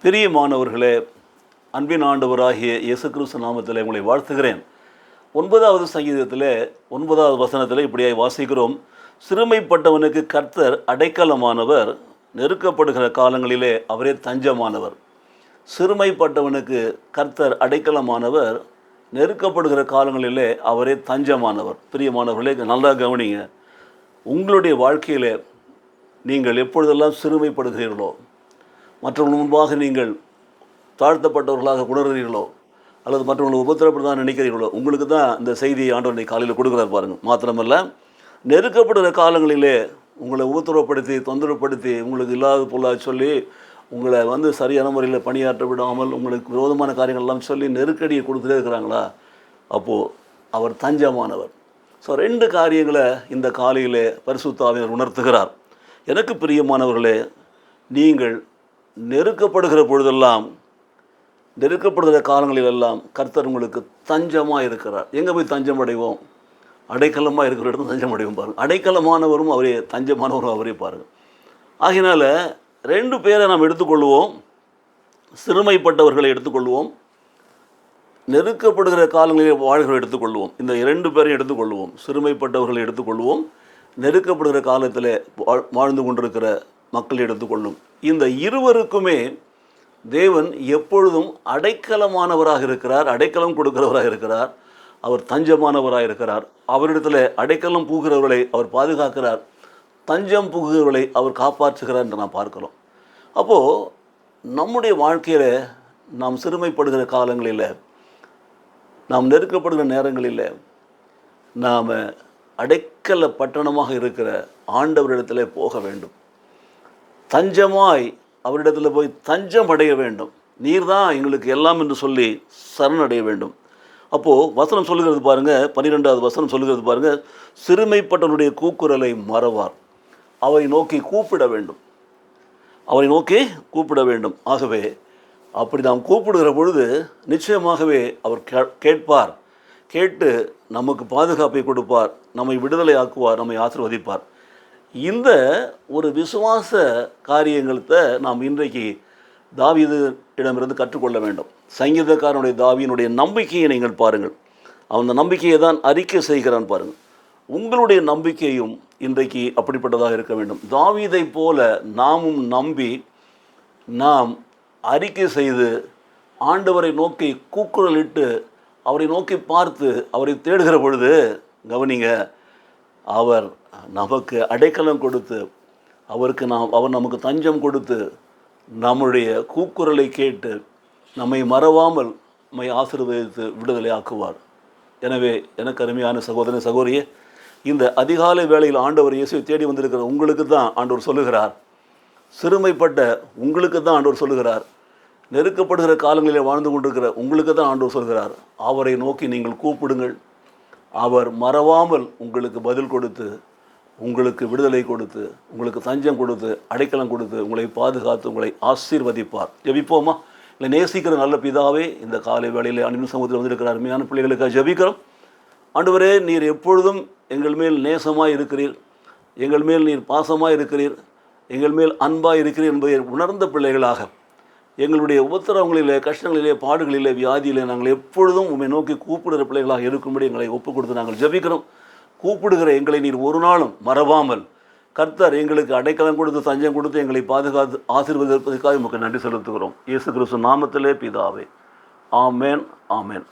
பிரியமானவர்களே, அன்பின் ஆண்டவராகிய இயேசு கிறிஸ்து நாமத்தில் உங்களை வாழ்த்துகிறேன். 9வது சங்கீதத்தில் 9வது வசனத்தில் இப்படியாய் வாசிக்கிறோம். சிறுமைப்பட்டவனுக்கு கர்த்தர் அடைக்கலமானவர், நெருக்கப்படுகிற காலங்களிலே அவரே தஞ்சமானவர். சிறுமைப்பட்டவனுக்கு கர்த்தர் அடைக்கலமானவர், நெருக்கப்படுகிற காலங்களிலே அவரே தஞ்சமானவர். பிரியமானவர்களே, நல்லா கவனிங்க. உங்களுடைய வாழ்க்கையில் நீங்கள் எப்பொழுதெல்லாம் சிறுமைப்படுகிறீர்களோ, மற்றவர்கள் முன்பாக நீங்கள் தாழ்த்தப்பட்டவர்களாக உணர்கிறீர்களோ, அல்லது மற்றவங்களை உபத்திரப்படுதான் நினைக்கிறீர்களோ, உங்களுக்கு தான் இந்த செய்தியை ஆண்டவரை காலையில் கொடுக்குறார் பாருங்கள். மாத்திரமல்ல, நெருக்கப்படுகிற காலங்களிலே உங்களை உபத்திரப்படுத்தி தொந்தரவுப்படுத்தி உங்களுக்கு இல்லாத பொருளாக சொல்லி உங்களை சரியான முறையில் பணியாற்ற விடாமல் உங்களுக்கு விரோதமான காரியங்கள்லாம் சொல்லி நெருக்கடியை கொடுத்துட்டே இருக்கிறாங்களா, அப்போது அவர் தஞ்சமானவர். ஸோ 2 காரியங்களை இந்த காலையிலே பரிசுத்த ஆவியானவர் உணர்த்துகிறார். எனக்கு பிரியமானவர்களே, நீங்கள் நெருக்கப்படுகிற பொழுதெல்லாம், நெருக்கப்படுகிற காலங்களிலெல்லாம் கர்த்தர் உங்களுக்கு தஞ்சமாக இருக்கிறார். எங்கே போய் தஞ்சம் அடைவோம்? அடைக்கலமாக இருக்கிற இடத்துல தஞ்சம் அடைவோம் பாருங்கள். அடைக்கலமானவரும் அவரே, தஞ்சமானவரும் அவரே பாருங்கள். ஆகினால 2 பேரை நாம் எடுத்துக்கொள்வோம். சிறுமைப்பட்டவர்களை எடுத்துக்கொள்வோம், நெருக்கப்படுகிற காலங்களில் வாழ்களை எடுத்துக்கொள்வோம். இந்த 2 பேரையும் எடுத்துக்கொள்வோம். சிறுமைப்பட்டவர்களை எடுத்துக்கொள்வோம், நெருக்கப்படுகிற காலத்தில் வாழ்ந்து கொண்டிருக்கிற மக்களை எடுத்துக்கொள்ளும். இந்த இருவருக்குமே தேவன் எப்பொழுதும் அடைக்கலமானவராக இருக்கிறார், அடைக்கலம் கொடுக்கிறவராக இருக்கிறார், அவர் தஞ்சமானவராக இருக்கிறார். அவரிடத்தில் அடைக்கலம் புகுகிறவர்களை அவர் பாதுகாக்கிறார், தஞ்சம் புகுகிறவர்களை அவர் காப்பாற்றுகிறார் என்று நாம் பார்க்கிறோம். அப்போது நம்முடைய வாழ்க்கையில் நாம் சிறுமைப்படுகிற காலங்களில், நாம் நெருக்கப்படுகிற நேரங்களில் நாம் அடைக்கல பட்டணமாக இருக்கிற ஆண்டவரிடத்தில் போக வேண்டும். தஞ்சமாய் அவரிடத்தில் போய் தஞ்சம் அடைய வேண்டும். நீர் தான் எங்களுக்கு எல்லாம் என்று சொல்லி சரணடைய வேண்டும். அப்போது வசனம் சொல்லுகிறது பாருங்கள், 12வது வசனம் சொல்லுகிறது பாருங்கள். சிறுமைப்பட்டவனுடைய கூக்குரலை மறவார், அவரை நோக்கி கூப்பிட வேண்டும், அவரை நோக்கி கூப்பிட வேண்டும். ஆகவே அப்படி நாம் கூப்பிடுகிற பொழுது நிச்சயமாகவே அவர் கேட்பார். கேட்டு நமக்கு பாதுகாப்பை கொடுப்பார், நம்மை விடுதலை ஆக்குவார், நம்மை ஆசீர்வதிப்பார். இந்த ஒரு விசுவாச காரியங்களை நாம் இன்றைக்கு தாவீது இடமிருந்து கற்றுக்கொள்ள வேண்டும். சங்கீதக்காரனுடைய தாவீதினுடைய நம்பிக்கையை நீங்கள் பாருங்கள். அவன் அந்த நம்பிக்கையை தான் அறிக்கை செய்கிறான் பாருங்கள். உங்களுடைய நம்பிக்கையும் இன்றைக்கு அப்படிப்பட்டதாக இருக்க வேண்டும். தாவீதை போல நாமும் நம்பி நாம் அறிக்கை செய்து ஆண்டவரை நோக்கி கூக்குரலிட்டு அவரை நோக்கி பார்த்து அவரை தேடுகிற பொழுது கவனிங்க, அவர் நமக்கு அடைக்கலம் கொடுத்து, அவர் நமக்கு தஞ்சம் கொடுத்து நம்முடைய கூக்குரலை கேட்டு நம்மை மறவாமல் நம்மை ஆசீர்வதித்து விடுதலை ஆக்குவார். எனவே எனக்கு அருமையான சகோதரனே, சகோதரியே, இந்த அதிகாலை வேளையில் ஆண்டவர் இயேசுவை தேடி வந்திருக்கிற உங்களுக்கு தான் ஆண்டவர் சொல்லுகிறார். சிறுமைப்பட்ட உங்களுக்கு தான் ஆண்டவர் சொல்லுகிறார். நெருக்கப்படுகிற காலங்களில் வாழ்ந்து கொண்டிருக்கிற உங்களுக்கு தான் ஆண்டவர் சொல்கிறார். அவரை நோக்கி நீங்கள் கூப்பிடுங்கள், அவர் மறவாமல் உங்களுக்கு பதில் கொடுத்து, உங்களுக்கு விடுதலை கொடுத்து, உங்களுக்கு தஞ்சம் கொடுத்து, அடைக்கலம் கொடுத்து, உங்களை பாதுகாத்து, உங்களை ஆசீர்வதிப்பார். ஜெபிப்போமா? இல்லை, நேசிக்கிற நல்ல பிதாவே, இந்த காலை வேளையில் அன்பின் சமூகத்தில் வந்திருக்கிற அருமையான பிள்ளைகளுக்காக ஜெபிக்கிறோம். ஆண்டவரே, நீர் எப்பொழுதும் எங்கள் மேல் நேசமாக இருக்கிறீர், எங்கள் மேல் நீர் பாசமாக இருக்கிறீர், எங்கள் மேல் அன்பாக இருக்கிறீர் என்பதை உணர்ந்த பிள்ளைகளாக எங்களுடைய உபத்திரவங்களிலே, கஷ்டங்களிலே, பாடுகளிலே, வியாதியிலே நாங்கள் எப்பொழுதும் உம்மை நோக்கி கூப்பிடுகிற பிள்ளைகளாக இருக்கும்படி எங்களை ஒப்புக் கொடுத்து நாங்கள் ஜெபிக்கிறோம். கூப்பிடுகிற எங்களை நீர் ஒரு நாளும் மறவாமல் கர்த்தர் எங்களுக்கு அடைக்கலம் கொடுத்து தஞ்சம் கொடுத்து எங்களை பாதுகாத்து ஆசீர்வதிப்பதற்காக உமக்கு நன்றி செலுத்துகிறோம். இயேசு கிறிஸ்து நாமத்திலே பிதாவே, ஆமேன், ஆமேன்.